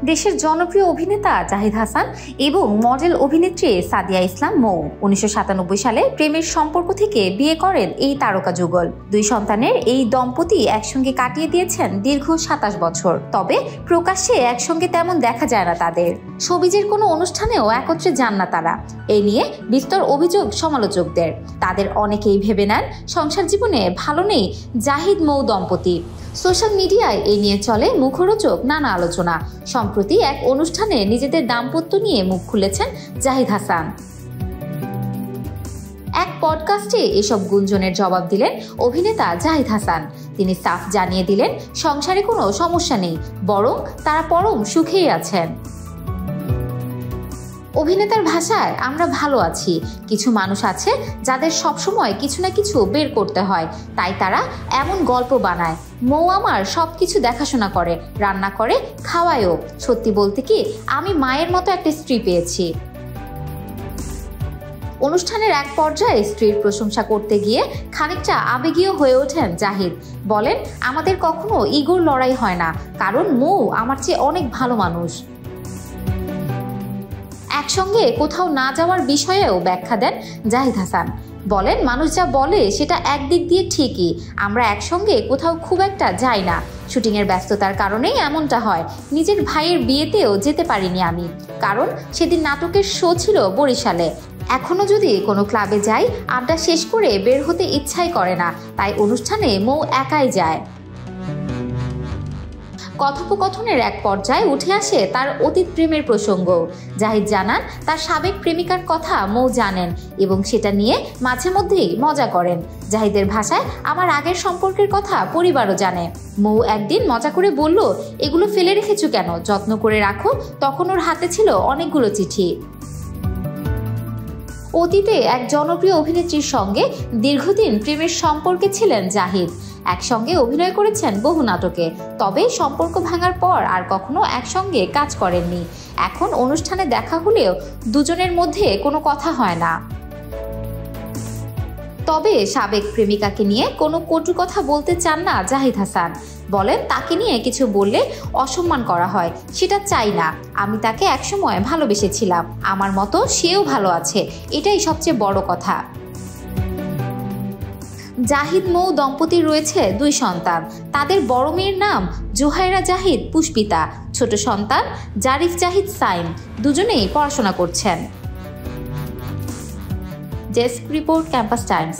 দেশের জনপ্রিয় অভিনেতা জাহিদ হাসান এবং মডেল অভিনেত্রী সাদিয়া ইসলাম মৌ ১৯৯৭ সালে প্রেমের সম্পর্ক থেকে বিয়ে করেন এই তারকা যুগল। ২ সন্তানের এই দম্পতি একসঙ্গে কাটিয়ে দিয়েছেন দীর্ঘ ২৭ বছর। তবে প্রকাশ্যে একসঙ্গে তেমন দেখা যায় না তাদের। শোবিজের কোনো অনুষ্ঠানেও একত্রে যান না তারা। এই নিয়ে বিস্তর অভিযোগ সমালোচকদের। তাদের অনেকেই ভেবে নেন সংসার জীবনে ভালো নেই জাহিদ মৌ দম্পতি। সোশ্যাল মিডিয়ায় এই নিয়ে চলে মুখরোচক নানা আলোচনা। সম্প্রতি এক অনুষ্ঠানে নিজেদের দাম্পত্য নিয়ে মুখ খুলেছেন জাহিদ হাসান। এক পডকাস্টে এসব গুঞ্জনের জবাব দিলেন অভিনেতা জাহিদ হাসান। তিনি সাফ জানিয়ে দিলেন সংসারে কোনো সমস্যা নেই, বরং তারা পরম সুখেই আছেন। অভিনেতার ভাষায়, আমরা ভালো আছি। কিছু মানুষ আছে যাদের সবসময় কিছু না কিছু বের করতে হয়, তাই তারা এমন গল্প বানায়। মৌ আমার সবকিছু দেখাশোনা করে, রান্না করে, খাওয়ায়ও। সত্যি বলতে কি, আমি মায়ের মতো একটা স্ত্রী পেয়েছি। অনুষ্ঠানের এক পর্যায়ে স্ত্রীর প্রশংসা করতে গিয়ে খানিকটা আবেগীয় হয়ে ওঠেন জাহিদ। বলেন, আমাদের কখনো ইগোর লড়াই হয় না, কারণ মৌ আমার চেয়ে অনেক ভালো মানুষ। একসঙ্গে কোথাও না যাওয়ার বিষয়েও ব্যাখ্যা দেন জাহিদ হাসান। বলেন, মানুষ যা বলে সেটা একদিক দিয়ে ঠিকই। আমরা একসঙ্গে কোথাও খুব একটা যাই না। শুটিংয়ের ব্যস্ততার কারণেই এমনটা হয়। নিজের ভাইয়ের বিয়েতেও যেতে পারিনি আমি, কারণ সেদিন নাটকের শো ছিল বরিশালে। এখনো যদি কোনো ক্লাবে যাই, আড্ডা শেষ করে বের হতে ইচ্ছাই করে না, তাই অনুষ্ঠানে মৌ একাই যায়। কথোপকথনের এক পর্যায়ে উঠে আসে তার অতীত প্রেমের প্রসঙ্গ। জাহিদ জানান, তার সাবেক প্রেমিকার কথা মৌ জানেন এবং সেটা নিয়ে মাঝে মধ্যেই মজা করেন। জাহিদের ভাষায়, আমার আগের সম্পর্কের কথা পরিবারও জানে। মৌ একদিন মজা করে বলল, এগুলো ফেলে রেখেছো কেন, যত্ন করে রাখো। তখন ওর হাতে ছিল অনেকগুলো চিঠি। অতীতে এক জনপ্রিয় অভিনেত্রীর সঙ্গে দীর্ঘদিন প্রেমের সম্পর্কে ছিলেন জাহিদ। একসঙ্গে অভিনয় করেছেন বহু নাটকে, তবে সম্পর্ক ভাঙার পর আর কখনো একসঙ্গে কাজ করেননি। এখন অনুষ্ঠানে দেখা হলেও দুজনের মধ্যে কোনো কথা হয় না। তবে সাবেক প্রেমিকাকে নিয়ে কোনো কটু কথা বলতে চান না জাহিদ হাসান। বলেন, তাকে নিয়ে কিছু বললে অসম্মান করা হয়, সেটা চাই না। আমি তাকে একসময় ভালোবেসেছিলাম, আমার মতো সেও ভালো আছে, এটাই সবচেয়ে বড় কথা। জাহিদ মৌ দম্পতির রয়েছে 2 সন্তান। তাদের বড় মেয়ের নাম জুহাইরা জাহিদ পুষ্পিতা, ছোট সন্তান জারিফ জাহিদ সাইম। দুজনেই পড়াশোনা করছেন। Desk report, campus Times.